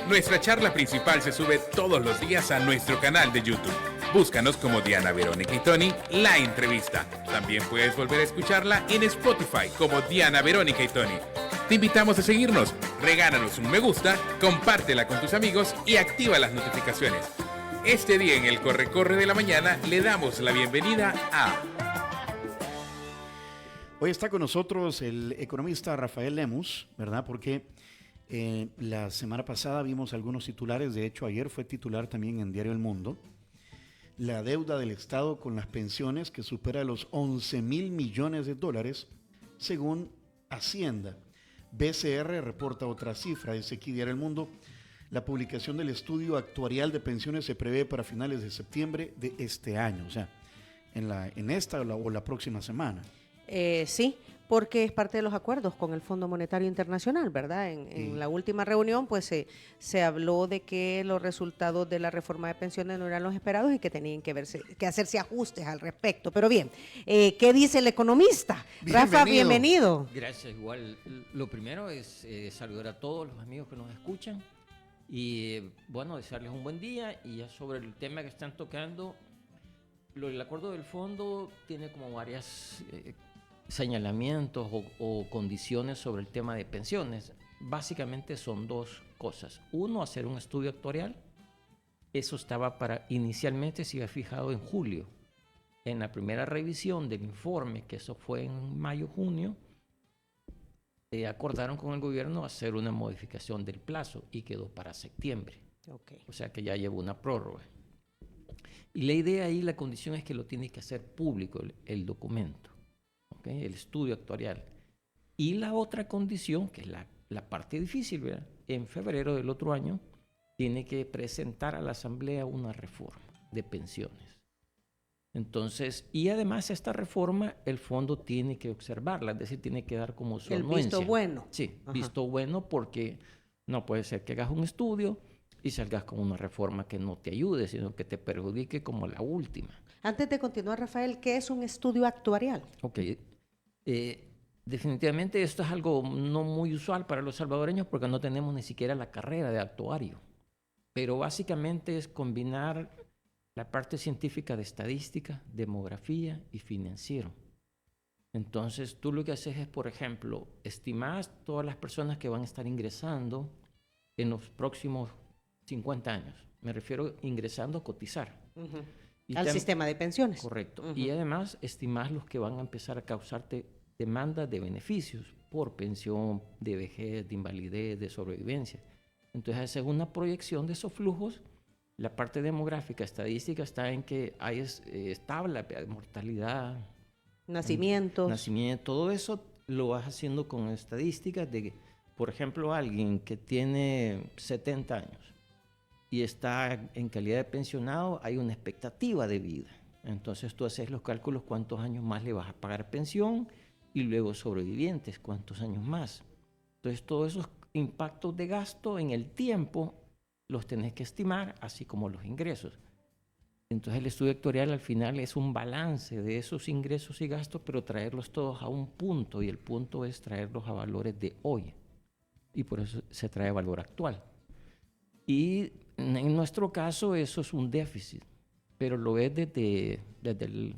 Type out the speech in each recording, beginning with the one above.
Nuestra charla principal se sube todos los días a nuestro canal de YouTube. Búscanos como Diana, Verónica y Tony, la entrevista. También puedes volver a escucharla en Spotify como Diana, Verónica y Tony. Te invitamos a seguirnos, regálanos un me gusta, compártela con tus amigos y activa las notificaciones. Este día en el Corre-Corre de la Mañana le damos la bienvenida a... Hoy está con nosotros el economista Rafael Lemus, ¿verdad? Porque la semana pasada vimos algunos titulares, de hecho ayer fue titular también en Diario El Mundo, la deuda del Estado con las pensiones que supera los 11,000 millones de dólares según Hacienda. BCR reporta otra cifra, dice aquí Diario El Mundo, la publicación del estudio actuarial de pensiones se prevé para finales de septiembre de este año, o sea, en esta o la próxima semana. Sí, porque es parte de los acuerdos con el Fondo Monetario Internacional, ¿verdad? En la última reunión, pues se habló de que los resultados de la reforma de pensiones no eran los esperados y que tenían que hacerse ajustes al respecto. Pero bien, ¿qué dice el economista? Rafa, bienvenido. Gracias, igual. Lo primero es saludar a todos los amigos que nos escuchan y, bueno, desearles un buen día. Y ya sobre el tema que están tocando, el acuerdo del fondo tiene como varias... señalamientos o condiciones sobre el tema de pensiones. Básicamente son dos cosas. Uno, hacer un estudio actuarial. Eso estaba inicialmente se había fijado en julio. En la primera revisión del informe, que eso fue en mayo-junio, acordaron con el gobierno hacer una modificación del plazo y quedó para septiembre. Okay. O sea que ya llevó una prórroga. Y la idea ahí, la condición es que lo tiene que hacer público el documento. Okay, el estudio actuarial. Y la otra condición, que es la parte difícil, ¿verdad? En febrero del otro año, tiene que presentar a la Asamblea una reforma de pensiones. Entonces, y además esta reforma, el fondo tiene que observarla, es decir, tiene que dar como su anuencia. El visto bueno. Sí, ajá, visto bueno, porque no puede ser que hagas un estudio y salgas con una reforma que no te ayude, sino que te perjudique como la última. Antes de continuar, Rafael, ¿qué es un estudio actuarial? Ok. Definitivamente esto es algo no muy usual para los salvadoreños porque no tenemos ni siquiera la carrera de actuario. Pero básicamente es combinar la parte científica de estadística, demografía y financiero. Entonces tú lo que haces es, por ejemplo, estimas todas las personas que van a estar ingresando en los próximos 50 años. Me refiero ingresando a cotizar. Uh-huh. Al sistema de pensiones. Correcto. Uh-huh. Y además estimas los que van a empezar a causarte demandas de beneficios por pensión, de vejez, de invalidez, de sobrevivencia. Entonces, haces una proyección de esos flujos. La parte demográfica, estadística, está en que hay tabla de mortalidad, nacimiento, todo eso lo vas haciendo con estadísticas de, por ejemplo, alguien que tiene 70 años y está en calidad de pensionado, hay una expectativa de vida. Entonces tú haces los cálculos cuántos años más le vas a pagar pensión y luego sobrevivientes, cuántos años más. Entonces todos esos impactos de gasto en el tiempo los tenés que estimar, así como los ingresos. Entonces el estudio actuarial al final es un balance de esos ingresos y gastos, pero traerlos todos a un punto, y el punto es traerlos a valores de hoy. Y por eso se trae valor actual. Y en nuestro caso eso es un déficit, pero lo es desde el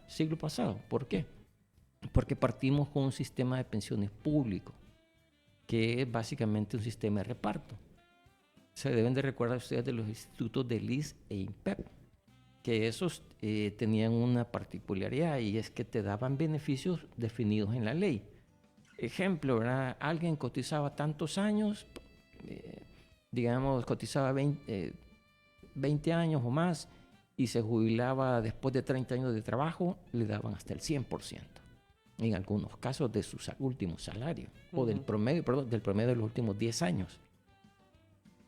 siglo pasado. ¿Por qué? Porque partimos con un sistema de pensiones público, que es básicamente un sistema de reparto. Se deben de recordar ustedes de los institutos de LIS e INPEP, que esos tenían una particularidad, y es que te daban beneficios definidos en la ley. Ejemplo, ¿verdad? Alguien cotizaba tantos años, digamos, cotizaba 20 años o más, y se jubilaba después de 30 años de trabajo, le daban hasta el 100%. En algunos casos de su último salario, o del promedio de los últimos 10 años.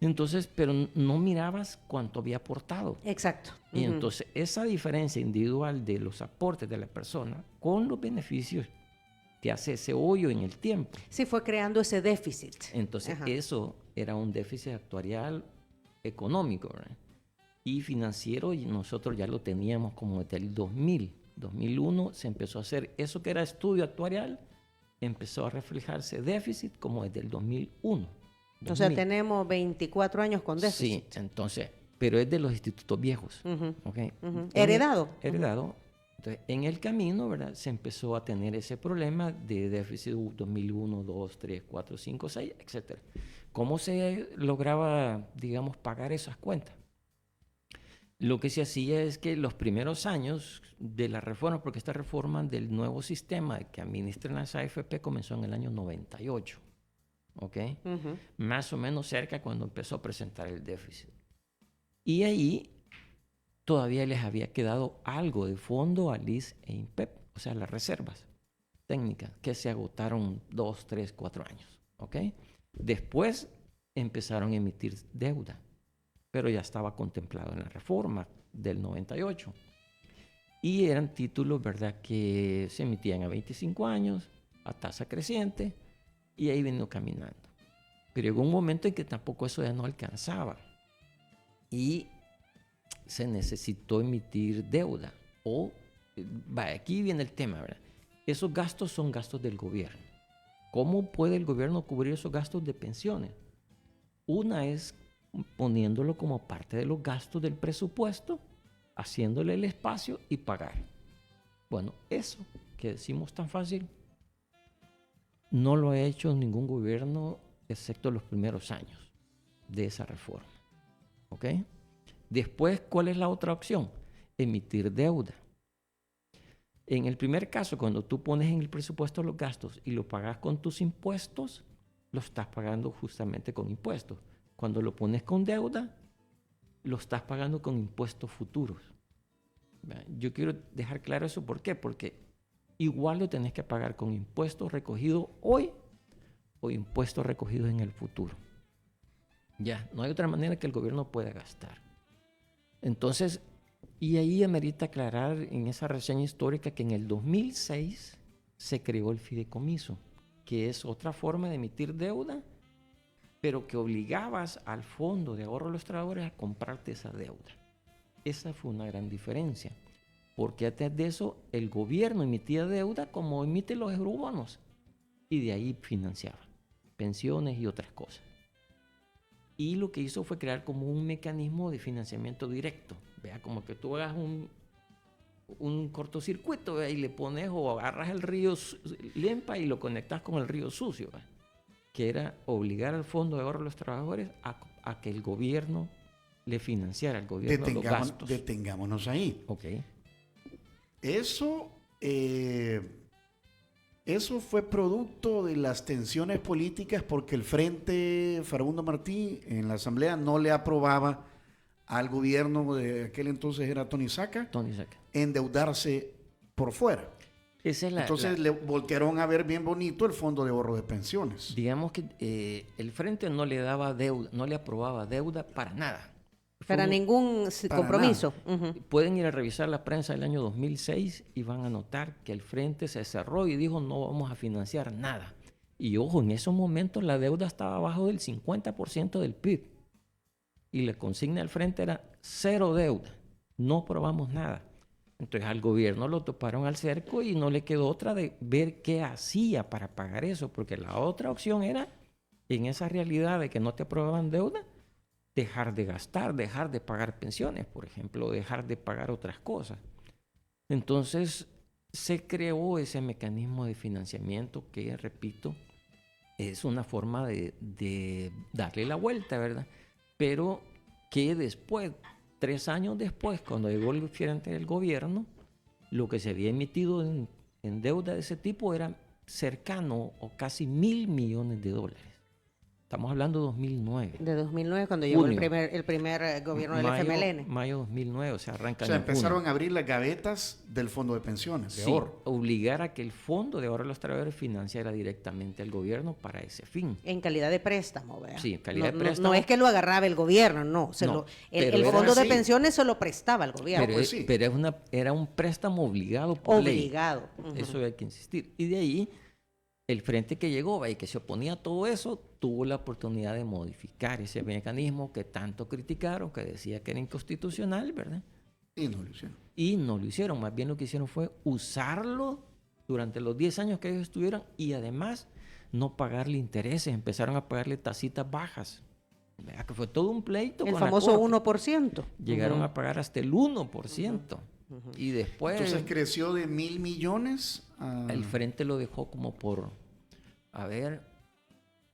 Entonces, pero no mirabas cuánto había aportado. Exacto. Y entonces esa diferencia individual de los aportes de la persona con los beneficios te hace ese hoyo en el tiempo. Sí, fue creando ese déficit. Entonces eso era un déficit actuarial económico, ¿verdad? Y financiero, y nosotros ya lo teníamos como desde el 2001 se empezó a hacer eso que era estudio actuarial, empezó a reflejarse déficit como desde el 2001. O sea, tenemos 24 años con déficit. Sí, entonces, pero es de los institutos viejos. ¿Okay? Heredado. Heredado. Entonces, en el camino, ¿verdad? Se empezó a tener ese problema de déficit 2001, 2, 3, 4, 5, 6, etc. ¿Cómo se lograba, digamos, pagar esas cuentas? Lo que se hacía es que los primeros años de la reforma, porque esta reforma del nuevo sistema que administran las AFP comenzó en el año 98, ¿ok? Más o menos cerca cuando empezó a presentar el déficit. Y ahí todavía les había quedado algo de fondo al IS e INPEP, o sea, las reservas técnicas que se agotaron 2, 3, 4 años, ¿ok? Después empezaron a emitir deuda, pero ya estaba contemplado en la reforma del 98. Y eran títulos, ¿verdad?, que se emitían a 25 años, a tasa creciente, y ahí vino caminando. Pero llegó un momento en que tampoco eso ya no alcanzaba. Y se necesitó emitir deuda. Aquí viene el tema, ¿verdad? Esos gastos son gastos del gobierno. ¿Cómo puede el gobierno cubrir esos gastos de pensiones? Una es poniéndolo como parte de los gastos del presupuesto, haciéndole el espacio y pagar. Bueno, eso que decimos tan fácil, no lo ha hecho ningún gobierno excepto los primeros años de esa reforma. ¿Ok? Después, ¿cuál es la otra opción? Emitir deuda. En el primer caso, cuando tú pones en el presupuesto los gastos y lo pagas con tus impuestos, lo estás pagando justamente con impuestos. Cuando lo pones con deuda, lo estás pagando con impuestos futuros. Yo quiero dejar claro eso. ¿Por qué? Porque igual lo tenés que pagar con impuestos recogidos hoy o impuestos recogidos en el futuro. Ya, no hay otra manera que el gobierno pueda gastar. Entonces, y ahí amerita aclarar en esa reseña histórica que en el 2006 se creó el fideicomiso, que es otra forma de emitir deuda, pero que obligabas al Fondo de Ahorro de los Trabajadores a comprarte esa deuda. Esa fue una gran diferencia, porque antes de eso el gobierno emitía deuda como emite los eurobonos y de ahí financiaba pensiones y otras cosas. Y lo que hizo fue crear como un mecanismo de financiamiento directo. Vea, como que tú hagas un cortocircuito, ¿vea? Y le pones o agarras el río Lempa y lo conectas con el río Sucio, ¿vea? Que era obligar al Fondo de Ahorro de los Trabajadores a que el gobierno le financiara al gobierno los gastos. Detengámonos ahí. Ok. Eso fue producto de las tensiones políticas porque el Frente Farabundo Martí en la Asamblea no le aprobaba al gobierno de aquel entonces era Tony Saca endeudarse por fuera. Entonces le voltearon a ver bien bonito el Fondo de Ahorro de Pensiones. Digamos que el Frente no le daba deuda, no le aprobaba deuda para nada. Para ningún compromiso. Pueden ir a revisar la prensa del año 2006 y van a notar que el Frente se cerró y dijo no vamos a financiar nada. Y ojo, en esos momentos la deuda estaba abajo del 50% del PIB. Y la consigna del Frente era cero deuda, no aprobamos nada. Entonces al gobierno lo toparon al cerco y no le quedó otra de ver qué hacía para pagar eso, porque la otra opción era, en esa realidad de que no te aprobaban deuda, dejar de gastar, dejar de pagar pensiones, por ejemplo, dejar de pagar otras cosas. Entonces se creó ese mecanismo de financiamiento que, repito, es una forma de darle la vuelta, ¿verdad? Pero que después, 3 años después, cuando llegó el frente del gobierno, lo que se había emitido en deuda de ese tipo era cercano o casi $1,000 millones. Estamos hablando de 2009. De 2009, cuando llegó el primer gobierno del FMLN. Mayo 2009, o sea, arranca. O sea, empezaron a abrir las gavetas del Fondo de Pensiones, de ahorro. Obligar a que el Fondo de Ahorro de los Trabajadores financiara directamente al gobierno para ese fin. En calidad de préstamo, ¿verdad? Sí, en calidad de préstamo. No es que lo agarraba el gobierno, no. El Fondo de Pensiones se lo prestaba al gobierno. Pero era un préstamo obligado por ley. Obligado. Eso hay que insistir. Y de ahí, el frente que llegó y que se oponía a todo eso, tuvo la oportunidad de modificar ese mecanismo que tanto criticaron, que decía que era inconstitucional, ¿verdad? Y no lo hicieron. Y no lo hicieron. Más bien lo que hicieron fue usarlo durante los 10 años que ellos estuvieron y además no pagarle intereses, empezaron a pagarle tasitas bajas. Vea que fue todo un pleito El con la famoso Corte. 1%. Llegaron a pagar hasta el 1%. Y después Entonces creció de 1,000 millones a... el Frente lo dejó como por, a ver,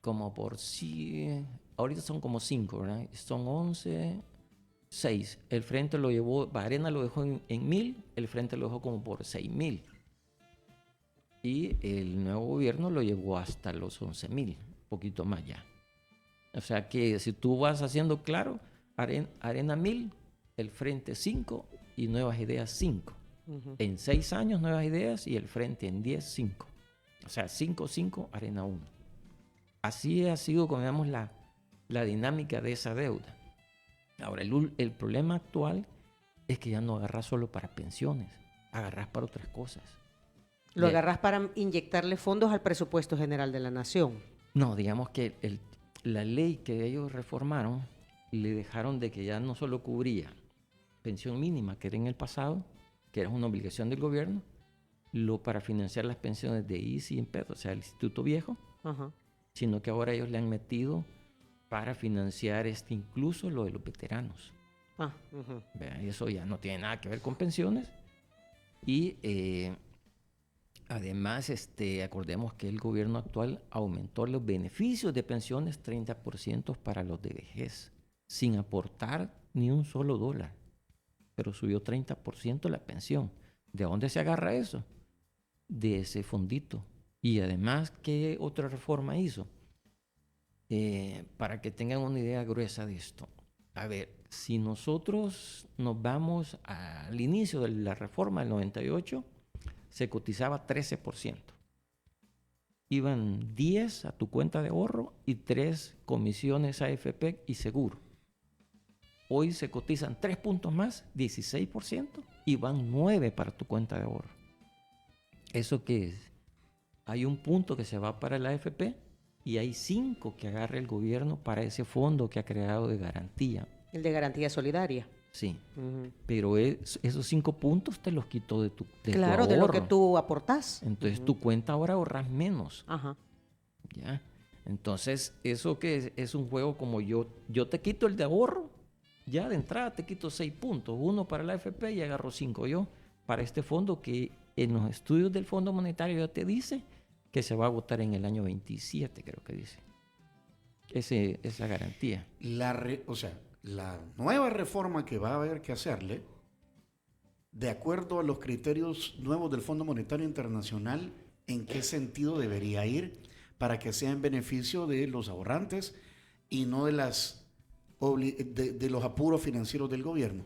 como por sí, ahorita son como 5, ¿verdad? Son 11, 6. El Frente lo llevó, Arena lo dejó en 1,000, el Frente lo dejó como por 6,000. Y el nuevo gobierno lo llevó hasta los 11,000, un poquito más ya. O sea que si tú vas haciendo claro, Arena 1,000, el Frente 5 y Nuevas Ideas 5. En 6 años Nuevas Ideas y el Frente en 10, 5. O sea, 5, 5, Arena 1. Así ha sido, como digamos, la dinámica de esa deuda. Ahora, el problema actual es que ya no agarras solo para pensiones, agarras para otras cosas. Lo agarras para inyectarle fondos al presupuesto general de la nación. No, digamos que la ley que ellos reformaron le dejaron de que ya no solo cubría pensión mínima, que era en el pasado, que era una obligación del gobierno, para financiar las pensiones de ICI y INPED, o sea, el Instituto Viejo, Ajá. sino que ahora ellos le han metido para financiar incluso lo de los veteranos. Vea, y eso ya no tiene nada que ver con pensiones. Y además, acordemos que el gobierno actual aumentó los beneficios de pensiones 30% para los de vejez, sin aportar ni un solo dólar. Pero subió 30% la pensión. ¿De dónde se agarra eso? De ese fondito. Y además, ¿qué otra reforma hizo? Para que tengan una idea gruesa de esto. A ver, si nosotros nos vamos al inicio de la reforma del 98, se cotizaba 13%. Iban 10 a tu cuenta de ahorro y 3 comisiones AFP y seguro. Hoy se cotizan 3 puntos más, 16%, y van 9 para tu cuenta de ahorro. ¿Eso qué es? Hay un punto que se va para la AFP y hay 5 que agarra el gobierno para ese fondo que ha creado de garantía. El de garantía solidaria. Sí, pero esos 5 puntos te los quitó de tu Claro, ahorro. de lo que tú aportás. Entonces tu cuenta ahora ahorras menos. Ajá. ¿Ya? Entonces, eso que es un juego como yo te quito el de ahorro, ya de entrada te quito 6 puntos, 1 para la AFP y agarro 5 yo para este fondo que en los estudios del Fondo Monetario ya te dice que se va a agotar en el año 27, creo que dice. Esa garantía. La nueva reforma que va a haber que hacerle, de acuerdo a los criterios nuevos del Fondo Monetario Internacional, ¿en qué sentido debería ir para que sea en beneficio de los ahorrantes y no de los apuros financieros del gobierno?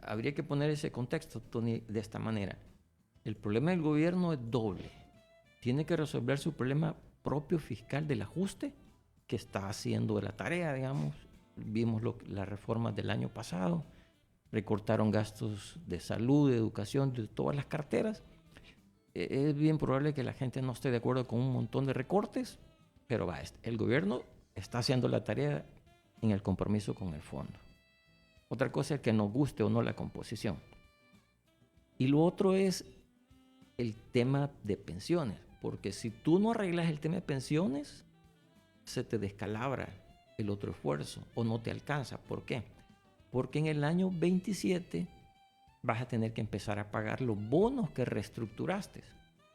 Habría que poner ese contexto, Tony, de esta manera. El problema del gobierno es doble. Tiene que resolver su problema propio fiscal del ajuste, que está haciendo la tarea, digamos. Vimos las reformas del año pasado, recortaron gastos de salud, de educación, de todas las carteras. Es bien probable que la gente no esté de acuerdo con un montón de recortes, pero el gobierno está haciendo la tarea en el compromiso con el fondo. Otra cosa es que nos guste o no la composición. Y lo otro es el tema de pensiones, porque si tú no arreglas el tema de pensiones, se te descalabra el otro esfuerzo o no te alcanza. ¿Por qué? Porque en el año 27 vas a tener que empezar a pagar los bonos que reestructuraste.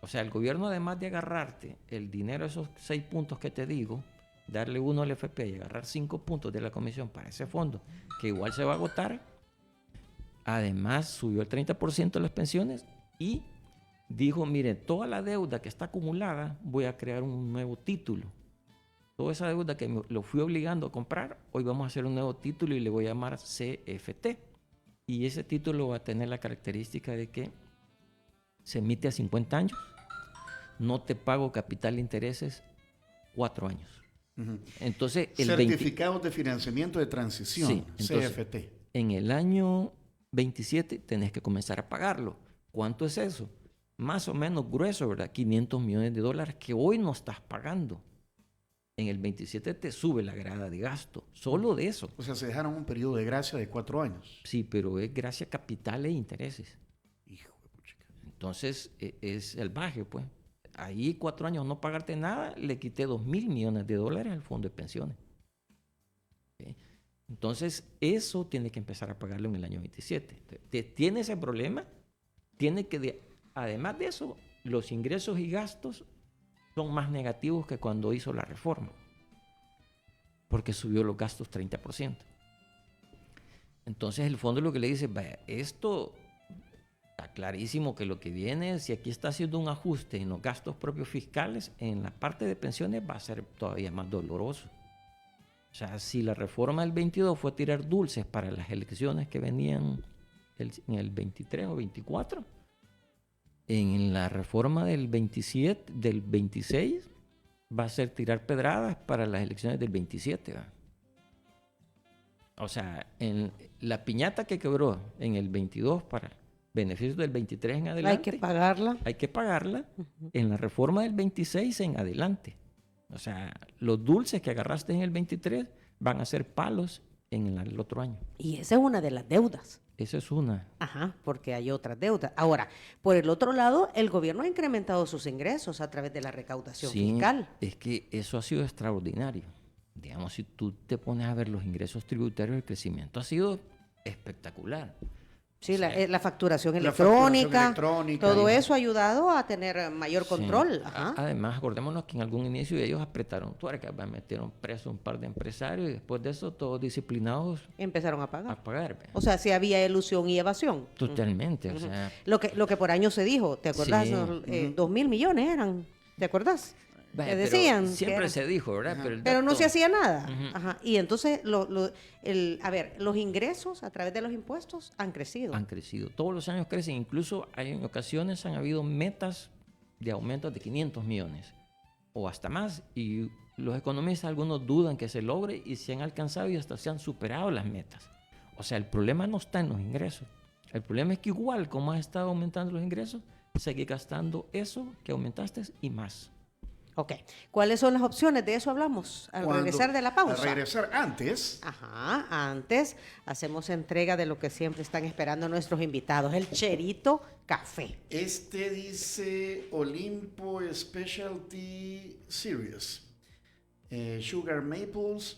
O sea, el gobierno, además de agarrarte el dinero, esos 6 puntos que te digo, darle 1 al FP y agarrar 5 puntos de la comisión para ese fondo, que igual se va a agotar, además subió el 30% de las pensiones y dijo, mire, toda la deuda que está acumulada, voy a crear un nuevo título. Toda esa deuda que lo fui obligando a comprar, hoy vamos a hacer un nuevo título y le voy a llamar CFT. Y ese título va a tener la característica de que se emite a 50 años, no te pago capital e intereses 4 años. Entonces, Certificados de financiamiento de transición, sí, entonces, CFT. En el año 27 tenés que comenzar a pagarlo. ¿Cuánto es eso? Más o menos grueso, ¿verdad? $500 millones que hoy no estás pagando. En el 27 te sube la grada de gasto, solo de eso. O sea, se dejaron un periodo de gracia de 4 años. Sí, pero es gracia capital e intereses. Hijo de puchica. Entonces, es salvaje, pues. ahí 4 años no pagarte nada, le quité $2,000 millones al fondo de pensiones. ¿Sí? Entonces, eso tiene que empezar a pagarlo en el año 27. Tiene ese problema, tiene que, además de eso, los ingresos y gastos son más negativos que cuando hizo la reforma, porque subió los gastos 30%. Entonces el fondo lo que le dice, vaya, esto está clarísimo que lo que viene, si aquí está haciendo un ajuste en los gastos propios fiscales, en la parte de pensiones va a ser todavía más doloroso. O sea, si la reforma del 22 fue tirar dulces para las elecciones que venían en el 23 o 24, en la reforma del 27, del 26, va a ser tirar pedradas para las elecciones del 27, ¿verdad? O sea, en la piñata que quebró en el 22 para beneficios del 23 en adelante. Hay que pagarla. Hay que pagarla en la reforma del 26 en adelante. O sea, los dulces que agarraste en el 23 van a ser palos en el otro año. Y esa es una de las deudas. Esa es una. Ajá, porque hay otras deudas. Ahora, por el otro lado, el gobierno ha incrementado sus ingresos a través de la recaudación fiscal. Es que eso ha sido extraordinario. Digamos, si tú te pones a ver los ingresos tributarios, el crecimiento ha sido espectacular. Sí, O sea, la facturación electrónica, todo y- eso ha ayudado a tener mayor control. Sí. Ajá. Además, acordémonos que en algún inicio ellos apretaron tuercas, metieron preso un par de empresarios y después de eso todos disciplinados Empezaron a pagar. a pagar. ¿ve? O sea, sí había ilusión y evasión. Totalmente, o Ujú. sea, Lo que por año se dijo, ¿te acordás? Sí. 2.000 millones eran, ¿te acordás? vaya, Que pero decían que siempre era- se dijo, ¿verdad? Ajá. Pero no dato- se hacía nada. Ujú. Ajá. Y entonces, a ver, los ingresos a través de los impuestos han crecido. Han crecido. Todos los años crecen. Incluso hay en ocasiones han habido metas de aumentos de 500 millones o hasta más. Y los economistas, algunos dudan que se logre y se han alcanzado y hasta se han superado las metas. O sea, el problema no está en los ingresos. El problema es que igual como has estado aumentando los ingresos, seguir gastando eso que aumentaste y más. Ok. ¿Cuáles son las opciones? De eso hablamos al Cuando- regresar de la pausa. Al regresar antes, Ajá, antes hacemos entrega de lo que siempre están esperando nuestros invitados, el Cherito Café. este dice Olimpo Specialty Series. Sugar Maples,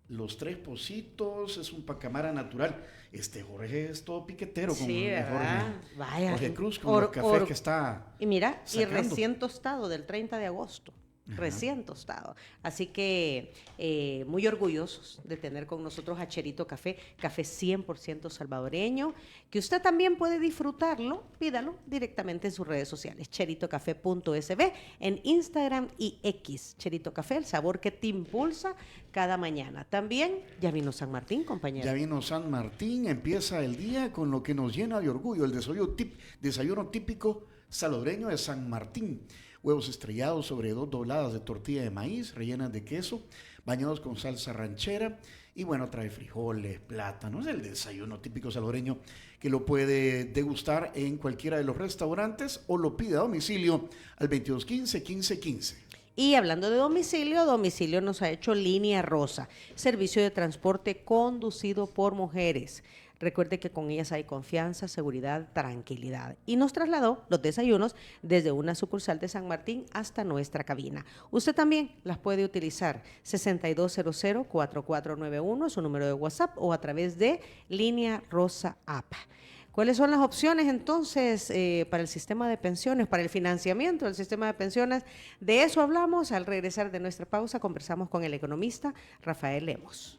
los 3 pocitos, es un pacamara natural. Jorge es todo piquetero con Sí, ¿verdad? Vaya. Jorge Cruz con los cafés que está Y mira, y sacando. recién tostado del 30 de agosto. Recién tostado. Así que muy orgullosos de tener con nosotros a Cherito Café, café 100% salvadoreño, que usted también puede disfrutarlo, pídalo directamente en sus redes sociales, cheritocafé.sb, en Instagram y X, Cherito Café, el sabor que te impulsa cada mañana. También ya vino San Martín, compañero. Ya vino San Martín, empieza el día con lo que nos llena de orgullo, el desayuno típico salvadoreño de San Martín. Huevos estrellados sobre 2 dobladas de tortilla de maíz, rellenas de queso, bañados con salsa ranchera y bueno, trae frijoles, plátanos, el desayuno típico salvadoreño que lo puede degustar en cualquiera de los restaurantes o lo pide a domicilio al 2215-1515. Y hablando de domicilio nos ha hecho Línea Rosa, servicio de transporte conducido por mujeres. Recuerde que con ellas hay confianza, seguridad, tranquilidad. Y nos trasladó los desayunos desde una sucursal de San Martín hasta nuestra cabina. Usted también las puede utilizar 6200-4491, su número de WhatsApp, o a través de Línea Rosa App. ¿Cuáles son las opciones entonces para el sistema de pensiones, para el financiamiento del sistema de pensiones? De eso hablamos al regresar de nuestra pausa. Conversamos con el economista Rafael Lemos.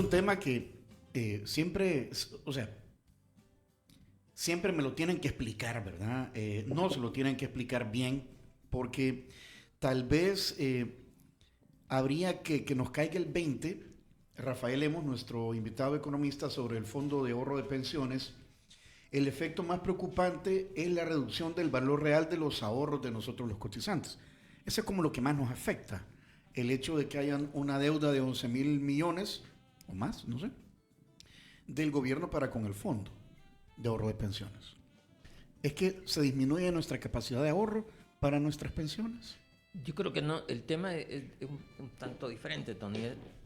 un tema que siempre, o sea, siempre me lo tienen que explicar, ¿verdad? No se lo tienen que explicar bien, porque tal vez habría que nos caiga el 20. Rafael Lemus, nuestro invitado economista, sobre el Fondo de Ahorro de Pensiones. El efecto más preocupante es la reducción del valor real de los ahorros de nosotros los cotizantes. Eso es como lo que más nos afecta. El hecho de que hayan una deuda de 11,000 millones o más, no sé, del gobierno para con el Fondo de Ahorro de Pensiones. Es que se disminuye nuestra capacidad de ahorro para nuestras pensiones. Yo creo que no, el tema es un tanto diferente, Tony.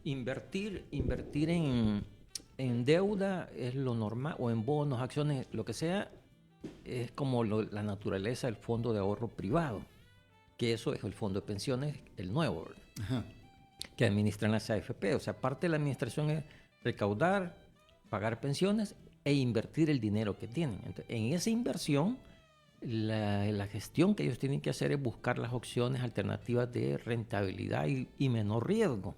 Invertir en deuda es lo normal, o en bonos, acciones, lo que sea, es como la naturaleza del fondo de ahorro privado, que eso es el fondo de pensiones, el nuevo, Ajá. que administran las AFP. O sea, parte de la administración es recaudar, pagar pensiones e invertir el dinero que tienen. Entonces, en esa inversión, la gestión que ellos tienen que hacer es buscar las opciones alternativas de rentabilidad y menor riesgo.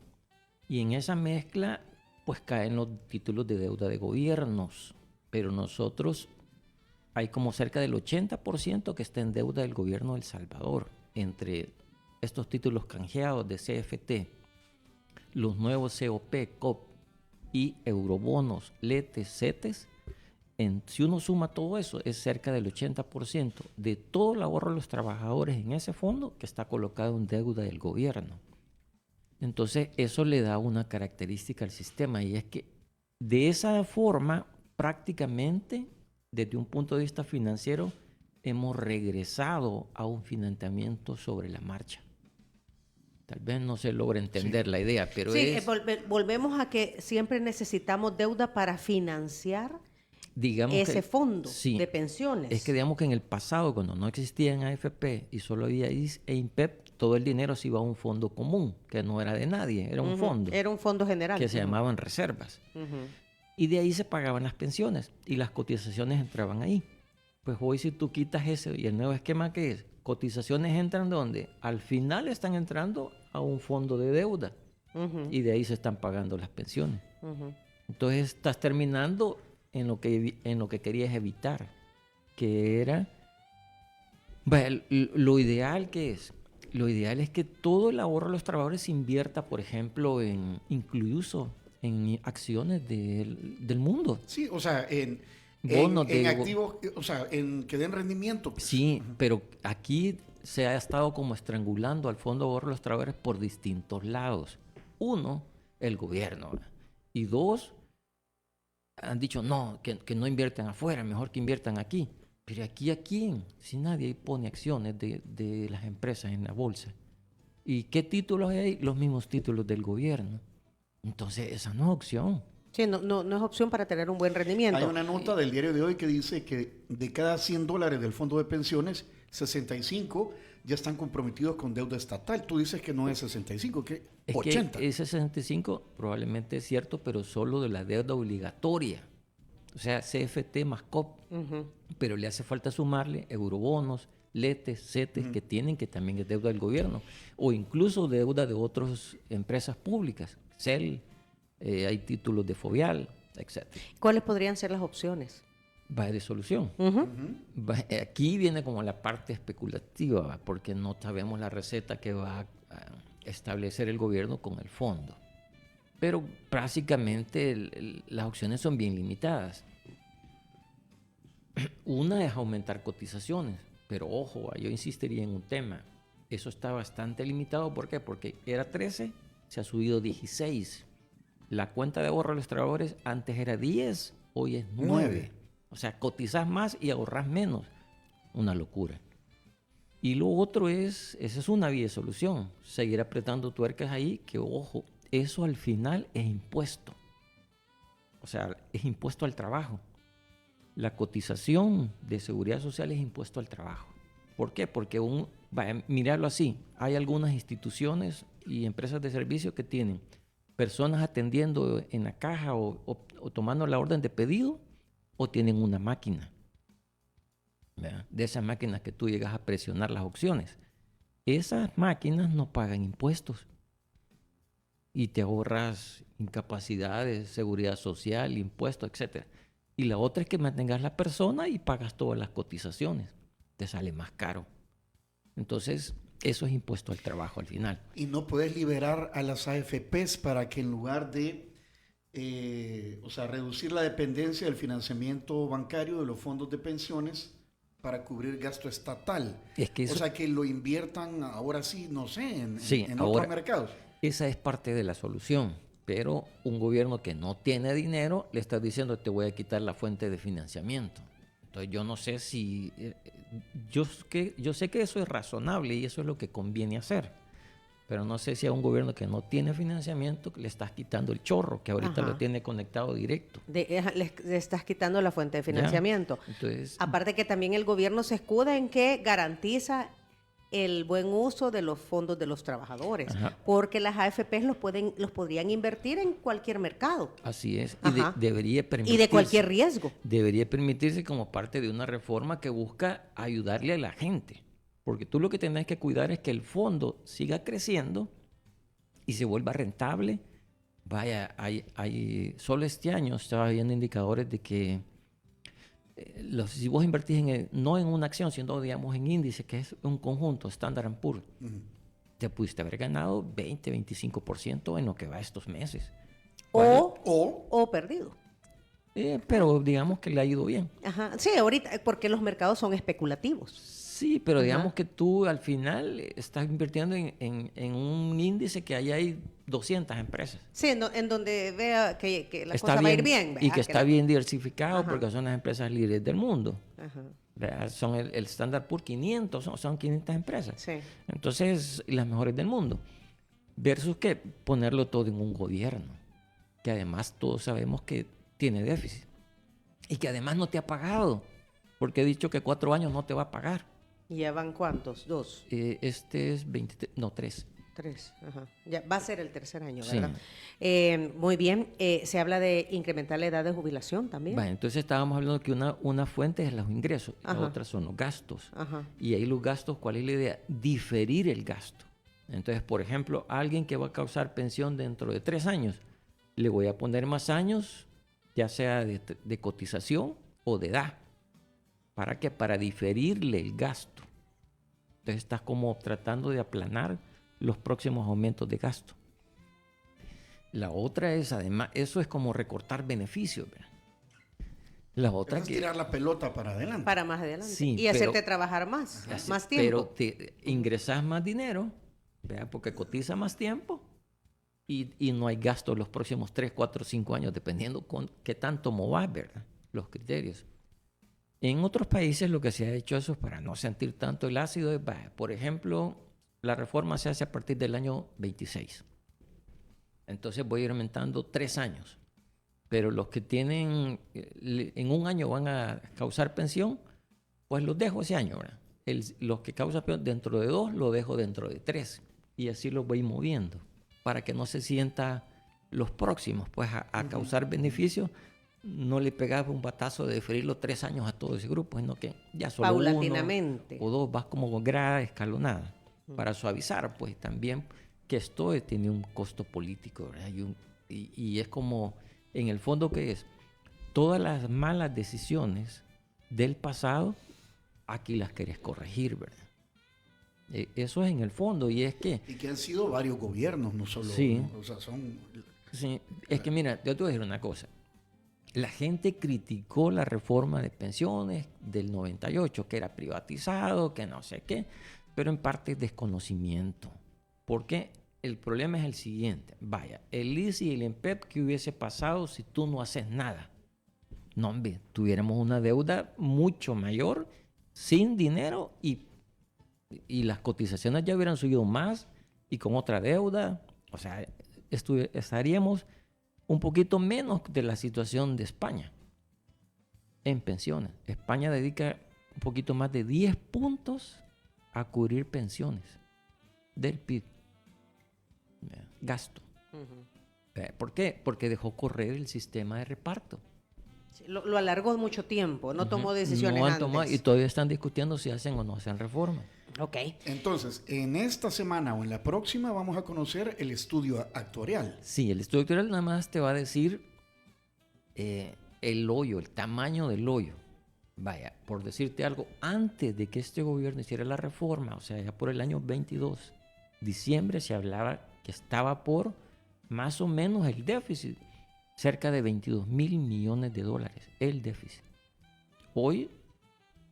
Y en esa mezcla, pues caen los títulos de deuda de gobiernos. Pero nosotros, hay como cerca del 80% que está en deuda del gobierno de El Salvador. Entre estos títulos canjeados de CFT, los nuevos COP, COP y eurobonos, LETES, CETES, si uno suma todo eso, es cerca del 80% de todo el ahorro de los trabajadores en ese fondo que está colocado en deuda del gobierno. Entonces, eso le da una característica al sistema, y es que de esa forma, prácticamente, desde un punto de vista financiero, hemos regresado a un financiamiento sobre la marcha. Tal vez no se logra entender la idea, pero sí, volvemos a que siempre necesitamos deuda para financiar ese fondo de pensiones. Es que digamos que en el pasado, cuando no existían AFP y solo había IS e INPEP, todo el dinero se iba a un fondo común, que no era de nadie, era un fondo. Era un fondo general. Que se llamaban reservas. Y de ahí se pagaban las pensiones y las cotizaciones entraban ahí. Pues hoy si tú quitas ese y el nuevo esquema que es, cotizaciones entran ¿dónde? Al final están entrando a un fondo de deuda y de ahí se están pagando las pensiones. Entonces estás terminando en lo que querías evitar, que era lo ideal que es. Lo ideal es que todo el ahorro de los trabajadores se invierta, por ejemplo, incluso en acciones del mundo. Sí, o sea, en activos, o sea, en que den rendimiento. Pues. Sí, pero aquí se ha estado como estrangulando al Fondo de Ahorro de los Trabajadores por distintos lados. Uno, el gobierno. Y dos, han dicho no, que no inviertan afuera, mejor que inviertan aquí. Pero aquí, ¿a quién? Si nadie pone acciones de las empresas en la bolsa. ¿Y qué títulos hay ahí? Los mismos títulos del gobierno. Entonces, esa no es opción. Sí, no es opción para tener un buen rendimiento. Hay una nota del diario de hoy que dice que de cada $100 del fondo de pensiones, 65 ya están comprometidos con deuda estatal. Tú dices que no es 65, que es 80. Que ese 65 probablemente es cierto, pero solo de la deuda obligatoria. O sea, CFT más COP. Pero le hace falta sumarle eurobonos, LETES, CETES, que tienen, que también es deuda del gobierno. O incluso deuda de otras empresas públicas. CEL, hay títulos de Fovial, etc. ¿Cuáles podrían ser las opciones? Va de solución. Aquí viene como la parte especulativa, ¿va? Porque no sabemos la receta que va a establecer el gobierno con el fondo. Pero básicamente las opciones son bien limitadas. Una es aumentar cotizaciones, pero ojo, yo insistiría en un tema. Eso está bastante limitado. ¿Por qué? Porque era 13, se ha subido 16. La cuenta de ahorro de los trabajadores antes era 10, hoy es 9. O sea, cotizás más y ahorras menos. Una locura. Y lo otro esa es una vía de solución. Seguir apretando tuercas ahí, que ojo, eso al final es impuesto. O sea, es impuesto al trabajo. La cotización de seguridad social es impuesto al trabajo. ¿Por qué? Porque mirarlo así, hay algunas instituciones y empresas de servicio que tienen personas atendiendo en la caja o tomando la orden de pedido, o tienen una máquina. ¿Verdad? De esas máquinas que tú llegas a presionar las opciones. Esas máquinas no pagan impuestos. y te ahorras incapacidades, seguridad social, impuestos, etc. Y la otra es que mantengas la persona y pagas todas las cotizaciones. Te sale más caro. Entonces, eso es impuesto al trabajo al final. Y no puedes liberar a las AFPs para que en lugar de, reducir la dependencia del financiamiento bancario de los fondos de pensiones para cubrir gasto estatal. Es que eso, o sea, que lo inviertan ahora sí, no sé, en ahora, otros mercados. Esa es parte de la solución. Pero un gobierno que no tiene dinero le está diciendo te voy a quitar la fuente de financiamiento. Entonces yo no sé si... Yo sé que eso es razonable y eso es lo que conviene hacer. Pero no sé si a un gobierno que no tiene financiamiento le estás quitando el chorro, que ahorita lo tiene conectado directo. Le estás quitando la fuente de financiamiento. Entonces, aparte que también el gobierno se escuda en que garantiza el buen uso de los fondos de los trabajadores, porque las AFPs los podrían invertir en cualquier mercado. Así es, y debería permitirse. Y de cualquier riesgo. Debería permitirse como parte de una reforma que busca ayudarle a la gente, porque tú lo que tenés que cuidar es que el fondo siga creciendo y se vuelva rentable. Vaya, solo este año estaba viendo indicadores de que si vos invertís no en una acción, sino digamos en índice, que es un conjunto, Standard & Poor's, te pudiste haber ganado 20-25% en lo que va estos meses. O perdido. Pero digamos que le ha ido bien. Sí, ahorita, porque los mercados son especulativos. Sí, pero digamos que tú al final estás invirtiendo en un índice que ahí hay 200 empresas. Sí, en donde vea que la cosa va a ir bien. Y que está bien diversificado porque son las empresas líderes del mundo. Son el Standard Poor's 500, son 500 empresas. Sí. Entonces, las mejores del mundo. Versus que ponerlo todo en un gobierno, que además todos sabemos que tiene déficit. Y que además no te ha pagado, porque he dicho que 4 años no te va a pagar. ¿Y ya van cuántos? ¿2? Este es 3. 3, ya va a ser el tercer año, Sí. ¿verdad? Muy bien, se habla de incrementar la edad de jubilación también. Bueno, entonces estábamos hablando que una fuente es los ingresos, la otra son los gastos. Y ahí los gastos, ¿cuál es la idea? Diferir el gasto. Entonces, por ejemplo, alguien que va a causar pensión dentro de 3 años, le voy a poner más años, ya sea de cotización o de edad. ¿Para qué? Para diferirle el gasto. Entonces estás como tratando de aplanar los próximos aumentos de gasto. La otra es, además, eso es como recortar beneficios, ¿verdad? La otra es tirar la pelota para adelante. Para más adelante. Sí, y hacerte trabajar más tiempo. Pero te ingresas más dinero, ¿verdad? Porque cotiza más tiempo y no hay gasto los próximos 3, 4, 5 años, dependiendo con qué tanto movas, ¿verdad? Los criterios. En otros países lo que se ha hecho eso es para no sentir tanto el ácido. Por ejemplo, la reforma se hace a partir del año 26. Entonces voy a ir aumentando 3 años. Pero los que tienen, en un año van a causar pensión, pues los dejo ese año, ¿verdad? Los que causan pensión dentro de 2, lo dejo dentro de 3. Y así los voy moviendo para que no se sienta los próximos, pues a causar beneficios. No le pegaba un batazo de diferirlo 3 años a todo ese grupo, sino que ya solo paulatinamente. 1 o 2 vas como grada escalonada para suavizar, pues también que esto tiene un costo político, ¿verdad? Y es como, en el fondo, que es todas las malas decisiones del pasado, aquí las querés corregir, ¿verdad? Eso es en el fondo, y es que... Y que han sido varios gobiernos, no solo... Sí. O sea, son... Sí, es que mira, yo te voy a decir una cosa. La gente criticó la reforma de pensiones del 98, que era privatizado, que no sé qué, pero en parte es desconocimiento. Porque el problema es el siguiente. Vaya, el ISSSTE y el INPEP, ¿qué hubiese pasado si tú no haces nada? No, hombre, tuviéramos una deuda mucho mayor, sin dinero, y las cotizaciones ya hubieran subido más, y con otra deuda. O sea, estaríamos un poquito menos de la situación de España en pensiones. España dedica un poquito más de 10 puntos a cubrir pensiones del PIB. Gasto. ¿Por qué? Porque dejó correr el sistema de reparto. Sí, lo alargó mucho tiempo, no tomó decisiones no han antes. tomado, y todavía están discutiendo si hacen o no hacen reforma. Ok. Entonces, en esta semana o en la próxima vamos a conocer el estudio actuarial. Sí, el estudio actuarial nada más te va a decir el hoyo, el tamaño del hoyo. Vaya, por decirte algo, antes de que este gobierno hiciera la reforma, o sea, ya por el año 22, diciembre, se hablaba que estaba por más o menos el déficit, cerca de 22,000 millones de dólares, el déficit. Hoy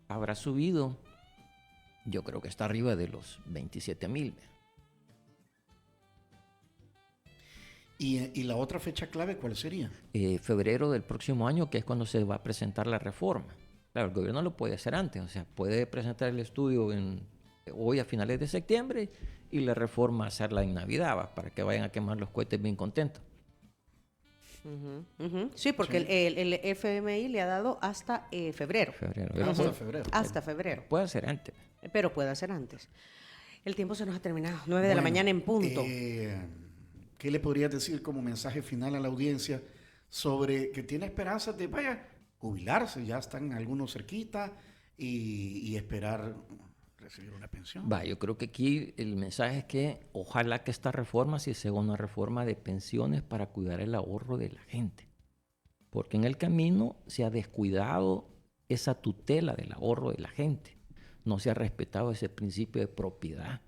habrá subido, yo creo que está arriba de los 27,000. ¿Y la otra fecha clave cuál sería? Febrero del próximo año, que es cuando se va a presentar la reforma. Claro, el gobierno lo puede hacer antes, o sea, puede presentar el estudio hoy a finales de septiembre y la reforma hacerla en Navidad, para que vayan a quemar los cohetes bien contentos. Sí, porque el FMI le ha dado hasta febrero. Hasta febrero. Hasta febrero. Puede ser antes. Pero puede ser antes. El tiempo se nos ha terminado. 9 de la mañana en punto. ¿Qué le podrías decir como mensaje final a la audiencia sobre que tiene esperanzas de, jubilarse? Ya están algunos cerquita y esperar recibir una pensión. Yo creo que aquí el mensaje es que ojalá que esta reforma sí sea una reforma de pensiones para cuidar el ahorro de la gente. Porque en el camino se ha descuidado esa tutela del ahorro de la gente. No se ha respetado ese principio de propiedad.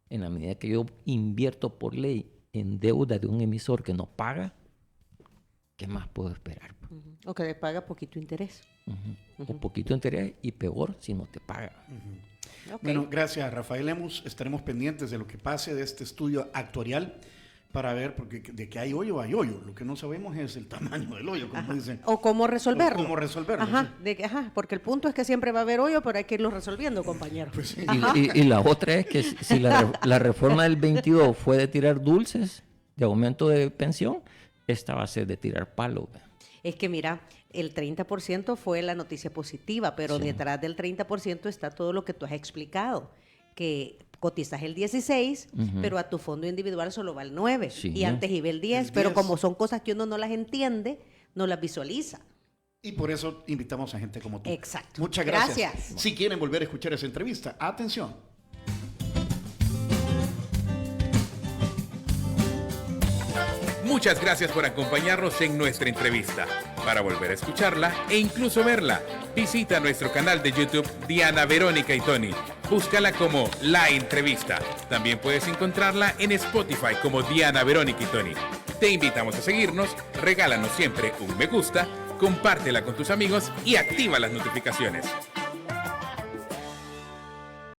En la medida que yo invierto por ley en deuda de un emisor que no paga, ¿qué más puedo esperar? O que le paga poquito interés. O poquito interés y peor si no te paga. Okay. Bueno, gracias Rafael Lemus. Estaremos pendientes de lo que pase de este estudio actuarial para ver, porque de que hay hoyo, hay hoyo. Lo que no sabemos es el tamaño del hoyo, como dicen. O cómo resolverlo. O cómo resolverlo. Ajá, Sí. Porque el punto es que siempre va a haber hoyo, pero hay que irlo resolviendo, compañero. Pues sí. Y la otra es que si la reforma del 22 fue de tirar dulces, de aumento de pensión, esta va a ser de tirar palo. Es que mira, el 30% fue la noticia positiva, pero detrás del 30% está todo lo que tú has explicado, que cotizas el 16, pero a tu fondo individual solo va el 9, y antes iba el 10, pero como son cosas que uno no las entiende, no las visualiza. Y por eso invitamos a gente como tú. Exacto. Muchas gracias. Si quieren volver a escuchar esa entrevista, atención. Muchas gracias por acompañarnos en nuestra entrevista. Para volver a escucharla e incluso verla, visita nuestro canal de YouTube Diana Verónica y Tony. Búscala como La Entrevista. También puedes encontrarla en Spotify como Diana Verónica y Tony. Te invitamos a seguirnos, regálanos siempre un me gusta, compártela con tus amigos y activa las notificaciones.